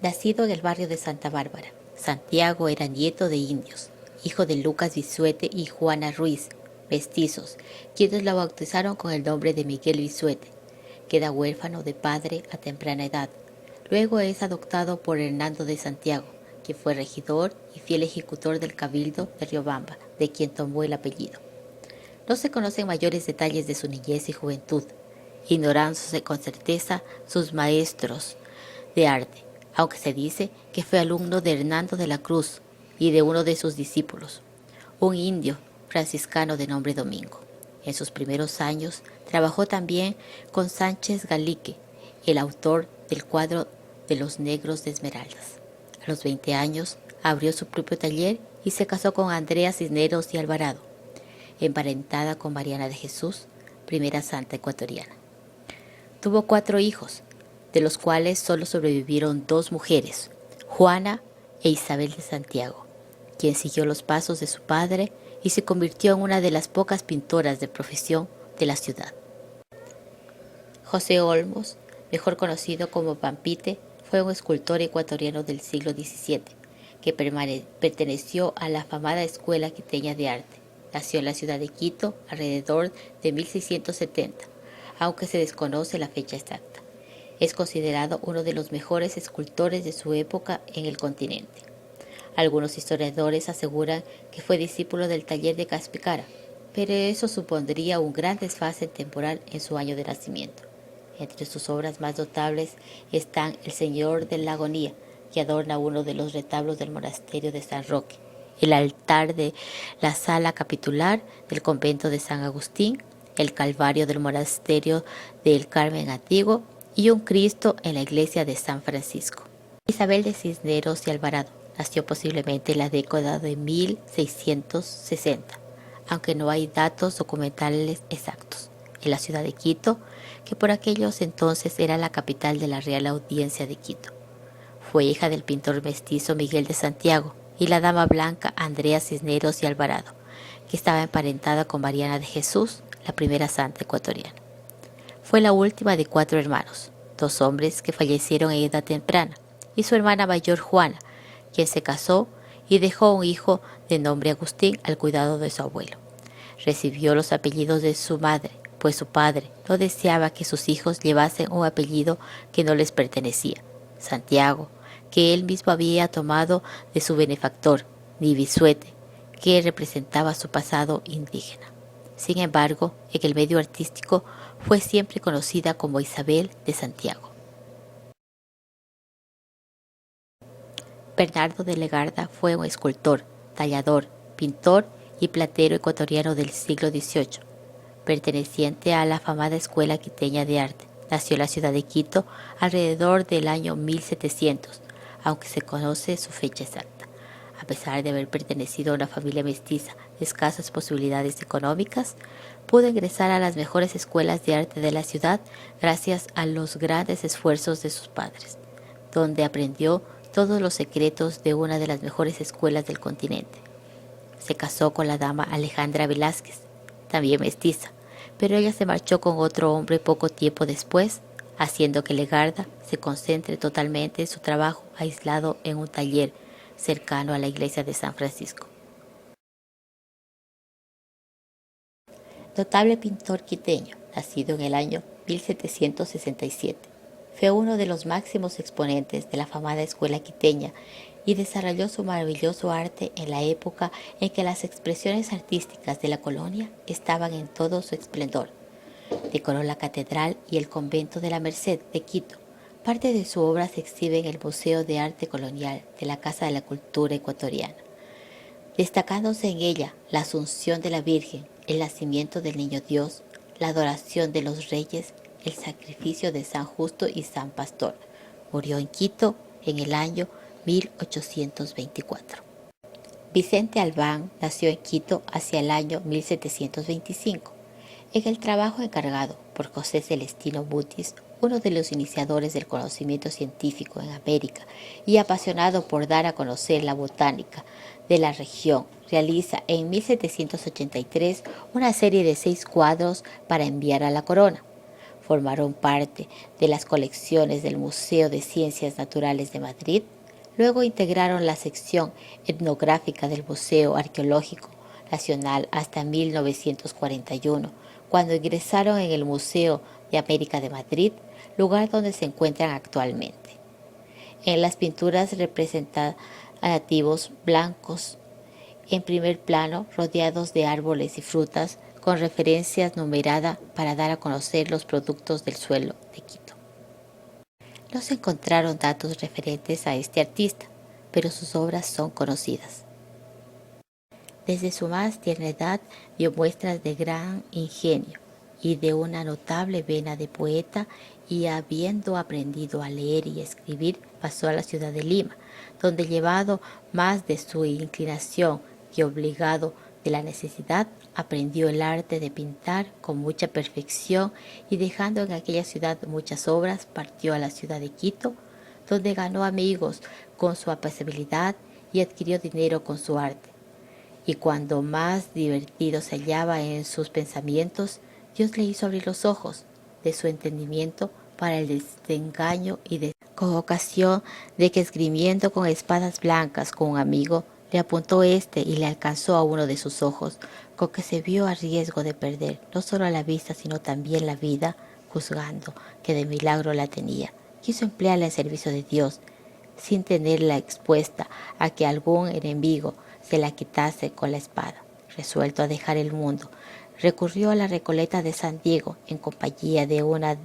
Nacido en el barrio de Santa Bárbara, Santiago era nieto de indios, hijo de Lucas Bisuete y Juana Ruiz, mestizos, quienes lo bautizaron con el nombre de Miguel Bisuete. Queda huérfano de padre a temprana edad. Luego es adoptado por Hernando de Santiago, quien fue regidor y fiel ejecutor del cabildo de Riobamba, de quien tomó el apellido. No se conocen mayores detalles de su niñez y juventud, ignorándose con certeza sus maestros de arte, aunque se dice que fue alumno de Hernando de la Cruz y de uno de sus discípulos, un indio franciscano de nombre Domingo. En sus primeros años trabajó también con Sánchez Galique, el autor del cuadro de los negros de Esmeraldas. A los 20 años abrió su propio taller y se casó con Andrea Cisneros y Alvarado, emparentada con Mariana de Jesús, primera santa ecuatoriana. Tuvo 4 hijos, de los cuales solo sobrevivieron 2 mujeres, Juana e Isabel de Santiago, quien siguió los pasos de su padre y se convirtió en una de las pocas pintoras de profesión de la ciudad. José Olmos, mejor conocido como Pampite, fue un escultor ecuatoriano del siglo XVII que perteneció a la afamada Escuela Quiteña de Arte. Nació en la ciudad de Quito alrededor de 1670, aunque se desconoce la fecha exacta. Es considerado uno de los mejores escultores de su época en el continente. Algunos historiadores aseguran que fue discípulo del taller de Caspicara, pero eso supondría un gran desfase temporal en su año de nacimiento. Entre sus obras más notables están El Señor de la Agonía, que adorna uno de los retablos del monasterio de San Roque, el altar de la sala capitular del convento de San Agustín, el Calvario del monasterio del Carmen Antiguo y un Cristo en la iglesia de San Francisco. Isabel de Cisneros y Alvarado nació posiblemente en la década de 1660, aunque no hay datos documentales exactos, en la ciudad de Quito, que por aquellos entonces era la capital de la Real Audiencia de Quito. Fue hija del pintor mestizo Miguel de Santiago y la dama blanca Andrea Cisneros y Alvarado, que estaba emparentada con Mariana de Jesús, la primera santa ecuatoriana. Fue la última de 4 hermanos, 2 hombres que fallecieron en edad temprana, y su hermana mayor Juana, quien se casó y dejó un hijo de nombre Agustín al cuidado de su abuelo. Recibió los apellidos de su madre, pues su padre no deseaba que sus hijos llevasen un apellido que no les pertenecía, Santiago, que él mismo había tomado de su benefactor, ni Bisuete, que representaba su pasado indígena. Sin embargo, en el medio artístico fue siempre conocida como Isabel de Santiago. Bernardo de Legarda fue un escultor, tallador, pintor y platero ecuatoriano del siglo XVIII, perteneciente a la afamada Escuela Quiteña de Arte. Nació en la ciudad de Quito alrededor del año 1700, aunque se conoce su fecha exacta. A pesar de haber pertenecido a una familia mestiza de escasas posibilidades económicas, pudo ingresar a las mejores escuelas de arte de la ciudad gracias a los grandes esfuerzos de sus padres, donde aprendió todos los secretos de una de las mejores escuelas del continente. Se casó con la dama Alejandra Velázquez, también mestiza, pero ella se marchó con otro hombre poco tiempo después, haciendo que Legarda se concentre totalmente en su trabajo aislado en un taller cercano a la iglesia de San Francisco. Notable pintor quiteño, nacido en el año 1767. Fue uno de los máximos exponentes de la afamada escuela quiteña y desarrolló su maravilloso arte en la época en que las expresiones artísticas de la colonia estaban en todo su esplendor. Decoró la catedral y el convento de la Merced de Quito. Parte de su obra se exhibe en el Museo de Arte Colonial de la Casa de la Cultura Ecuatoriana, destacándose en ella la Asunción de la Virgen, el nacimiento del Niño Dios, la adoración de los reyes, el sacrificio de San Justo y San Pastor. Murió en Quito en el año 1824. Vicente Albán nació en Quito hacia el año 1725. En el trabajo encargado por José Celestino Mutis, uno de los iniciadores del conocimiento científico en América y apasionado por dar a conocer la botánica de la región, realiza en 1783 una serie de 6 cuadros para enviar a la corona. formaron parte de las colecciones del Museo de Ciencias Naturales de Madrid. Luego integraron la sección etnográfica del Museo Arqueológico Nacional hasta 1941, cuando ingresaron en el Museo de América de Madrid, lugar donde se encuentran actualmente. En las pinturas representan a nativos blancos en primer plano, rodeados de árboles y frutas, con referencias numeradas para dar a conocer los productos del suelo de Quito. No se encontraron datos referentes a este artista, pero sus obras son conocidas. Desde su más tierna edad dio muestras de gran ingenio y de una notable vena de poeta, y habiendo aprendido a leer y escribir, pasó a la ciudad de Lima, donde, llevado más de su inclinación que obligado de la necesidad, aprendió el arte de pintar con mucha perfección, y dejando en aquella ciudad muchas obras, partió a la ciudad de Quito, donde ganó amigos con su apacibilidad y adquirió dinero con su arte. Y cuando más divertido se hallaba en sus pensamientos, Dios le hizo abrir los ojos de su entendimiento para el desengaño con ocasión de que, esgrimiendo con espadas blancas con un amigo, le apuntó éste y le alcanzó a uno de sus ojos, con que se vio a riesgo de perder no solo la vista sino también la vida, juzgando que de milagro la tenía. Quiso emplearla en servicio de Dios, sin tenerla expuesta a que algún enemigo se la quitase con la espada. Resuelto a dejar el mundo, recurrió a la Recoleta de San Diego en compañía de una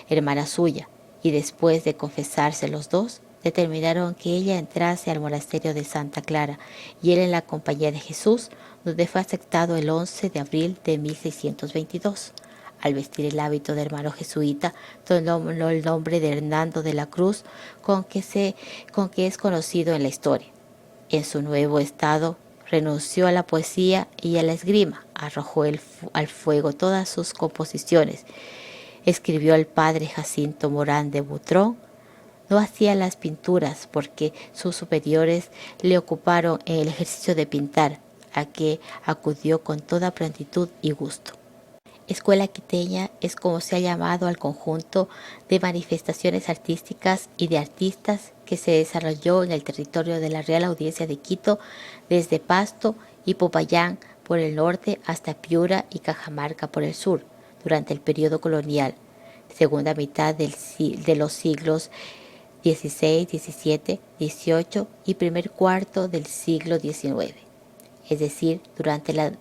hermana suya, y después de confesarse los dos, determinaron que ella entrase al monasterio de Santa Clara y él en la Compañía de Jesús, donde fue aceptado el 11 de abril de 1622. Al vestir el hábito de hermano jesuita, tomó el nombre de Hernando de la Cruz, con que es conocido en la historia. En su nuevo estado, renunció a la poesía y a la esgrima, arrojó al fuego todas sus composiciones, escribió al padre Jacinto Morán de Butrón. No hacía las pinturas porque sus superiores le ocuparon en el ejercicio de pintar, a que acudió con toda prontitud y gusto. Escuela Quiteña es como se ha llamado al conjunto de manifestaciones artísticas y de artistas que se desarrolló en el territorio de la Real Audiencia de Quito, desde Pasto y Popayán por el norte hasta Piura y Cajamarca por el sur, durante el periodo colonial, segunda mitad de los siglos XVI, XVII, XVIII y primer cuarto del siglo XIX, es decir, durante la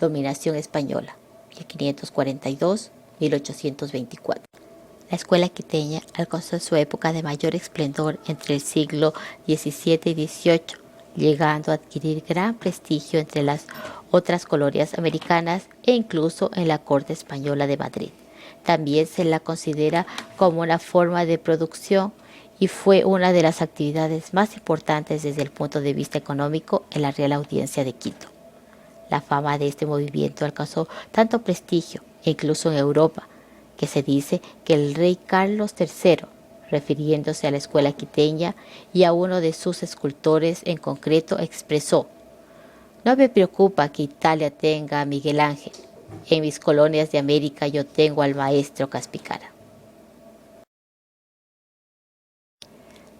dominación española, 1542-1824. La escuela quiteña alcanzó su época de mayor esplendor entre el siglo XVII y XVIII, llegando a adquirir gran prestigio entre las otras colonias americanas e incluso en la corte española de Madrid. También se la considera como una forma de producción y fue una de las actividades más importantes desde el punto de vista económico en la Real Audiencia de Quito. La fama de este movimiento alcanzó tanto prestigio, incluso en Europa, que se dice que el rey Carlos III, refiriéndose a la escuela quiteña y a uno de sus escultores en concreto, expresó: «No me preocupa que Italia tenga a Miguel Ángel. En mis colonias de América yo tengo al maestro Caspicara».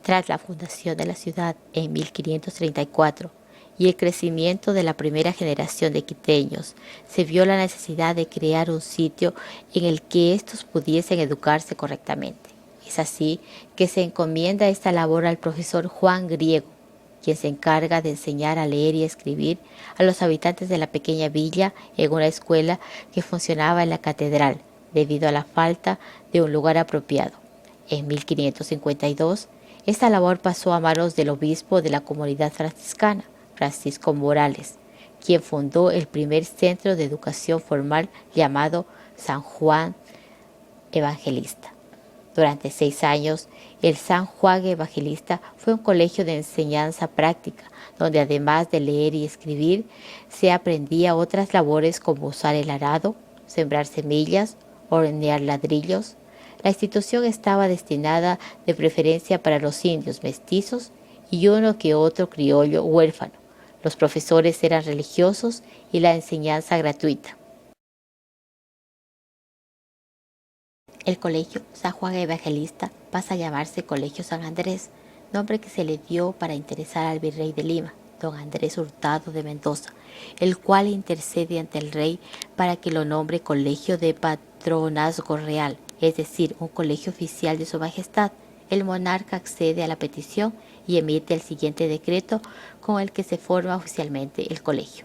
Tras la fundación de la ciudad en 1534 y el crecimiento de la primera generación de quiteños, se vio la necesidad de crear un sitio en el que estos pudiesen educarse correctamente. Es así que se encomienda esta labor al profesor Juan Griego, quien se encarga de enseñar a leer y escribir a los habitantes de la pequeña villa en una escuela que funcionaba en la catedral, debido a la falta de un lugar apropiado. En 1552, esta labor pasó a manos del obispo de la comunidad franciscana, Francisco Morales, quien fundó el primer centro de educación formal llamado San Juan Evangelista. Durante 6 años, el San Juan Evangelista fue un colegio de enseñanza práctica, donde además de leer y escribir, se aprendía otras labores como usar el arado, sembrar semillas, hornear ladrillos. La institución estaba destinada de preferencia para los indios mestizos y uno que otro criollo huérfano. Los profesores eran religiosos y la enseñanza gratuita. El Colegio San Juan Evangelista pasa a llamarse Colegio San Andrés, nombre que se le dio para interesar al virrey de Lima, don Andrés Hurtado de Mendoza, el cual intercede ante el rey para que lo nombre Colegio de Patronazgo Real, es decir, un colegio oficial de su majestad. El monarca accede a la petición y emite el siguiente decreto con el que se forma oficialmente el colegio.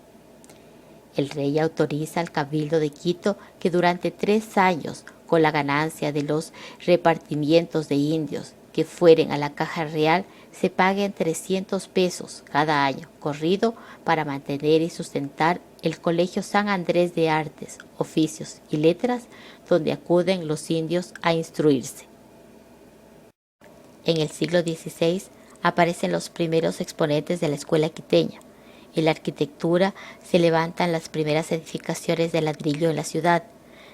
El rey autoriza al Cabildo de Quito que durante 3 años, con la ganancia de los repartimientos de indios que fueren a la caja real, se paguen 300 pesos cada año corrido para mantener y sustentar el Colegio San Andrés de Artes, Oficios y Letras, donde acuden los indios a instruirse. En el siglo XVI aparecen los primeros exponentes de la escuela quiteña. En la arquitectura se levantan las primeras edificaciones de ladrillo en la ciudad,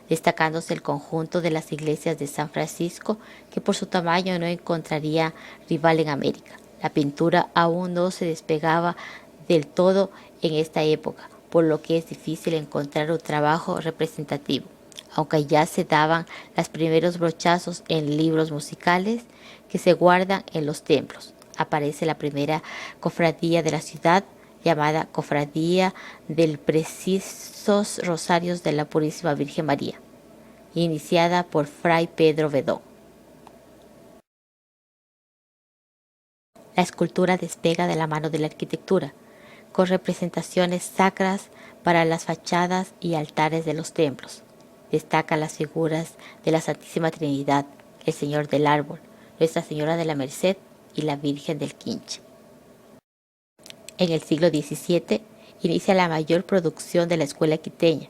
destacándose el conjunto de las iglesias de San Francisco, que por su tamaño no encontraría rival en América. La pintura aún no se despegaba del todo en esta época, por lo que es difícil encontrar un trabajo representativo, aunque ya se daban los primeros brochazos en libros musicales que se guardan en los templos. Aparece la primera cofradía de la ciudad, llamada Cofradía del Precisos Rosarios de la Purísima Virgen María, iniciada por Fray Pedro Bedó. La escultura despega de la mano de la arquitectura, con representaciones sacras para las fachadas y altares de los templos. Destacan las figuras de la Santísima Trinidad, el Señor del Árbol, Nuestra Señora de la Merced y la Virgen del Quinche. En el siglo XVII inicia la mayor producción de la escuela quiteña,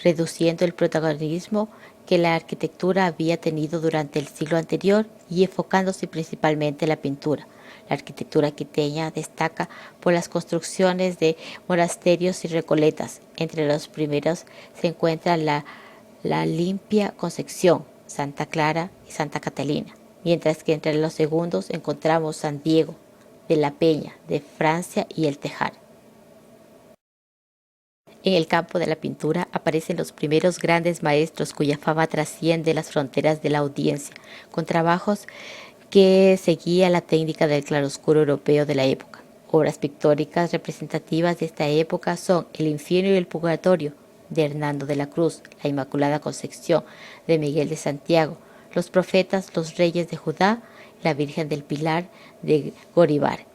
reduciendo el protagonismo que la arquitectura había tenido durante el siglo anterior y enfocándose principalmente en la pintura. La arquitectura quiteña destaca por las construcciones de monasterios y recoletas. Entre los primeros se encuentra la Limpia Concepción, Santa Clara y Santa Catalina, mientras que entre los segundos encontramos San Diego de la Peña, de Francia y el Tejar. En el campo de la pintura aparecen los primeros grandes maestros cuya fama trasciende las fronteras de la audiencia, con trabajos que seguía la técnica del claroscuro europeo de la época. Obras pictóricas representativas de esta época son El Infierno y el Purgatorio, de Hernando de la Cruz, La Inmaculada Concepción, de Miguel de Santiago, Los Profetas, los Reyes de Judá, La Virgen del Pilar, de Goribar.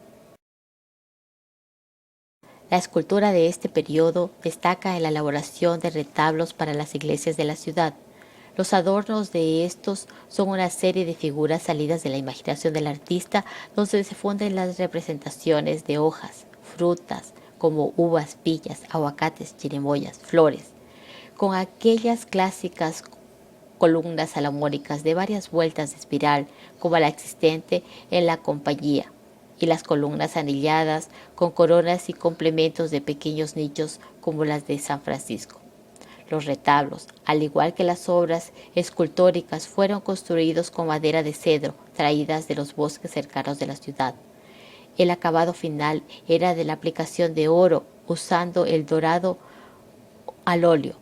La escultura de este periodo destaca en la elaboración de retablos para las iglesias de la ciudad. Los adornos de estos son una serie de figuras salidas de la imaginación del artista, donde se funden las representaciones de hojas, frutas, como uvas, pillas, aguacates, chirimoyas, flores, con aquellas clásicas columnas salomónicas de varias vueltas de espiral, como la existente en la compañía, y las columnas anilladas con coronas y complementos de pequeños nichos como las de San Francisco. Los retablos, al igual que las obras escultóricas, fueron construidos con madera de cedro traídas de los bosques cercanos de la ciudad. El acabado final era de la aplicación de oro usando el dorado al óleo,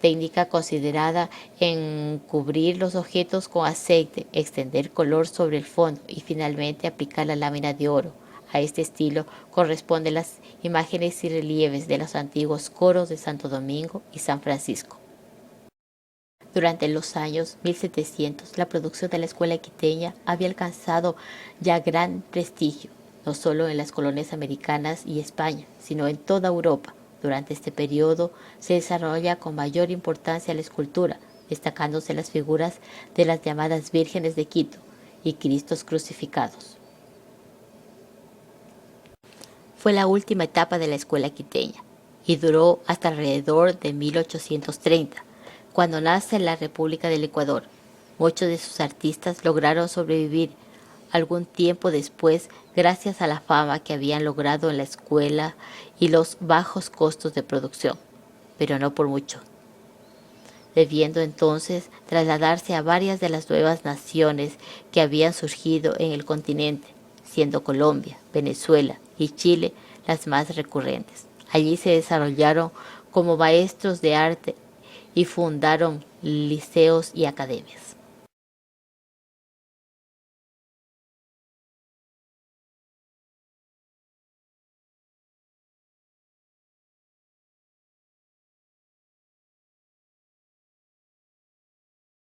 técnica considerada en cubrir los objetos con aceite, extender color sobre el fondo y finalmente aplicar la lámina de oro. A este estilo corresponden las imágenes y relieves de los antiguos coros de Santo Domingo y San Francisco. Durante los años 1700, la producción de la escuela quiteña había alcanzado ya gran prestigio, no solo en las colonias americanas y España, sino en toda Europa. Durante este periodo se desarrolla con mayor importancia la escultura, destacándose las figuras de las llamadas Vírgenes de Quito y Cristos crucificados. Fue la última etapa de la escuela quiteña y duró hasta alrededor de 1830, cuando nace la República del Ecuador. Muchos de sus artistas lograron sobrevivir algún tiempo después gracias a la fama que habían logrado en la escuela y los bajos costos de producción, pero no por mucho, debiendo entonces trasladarse a varias de las nuevas naciones que habían surgido en el continente, siendo Colombia, Venezuela y Chile las más recurrentes. Allí se desarrollaron como maestros de arte y fundaron liceos y academias.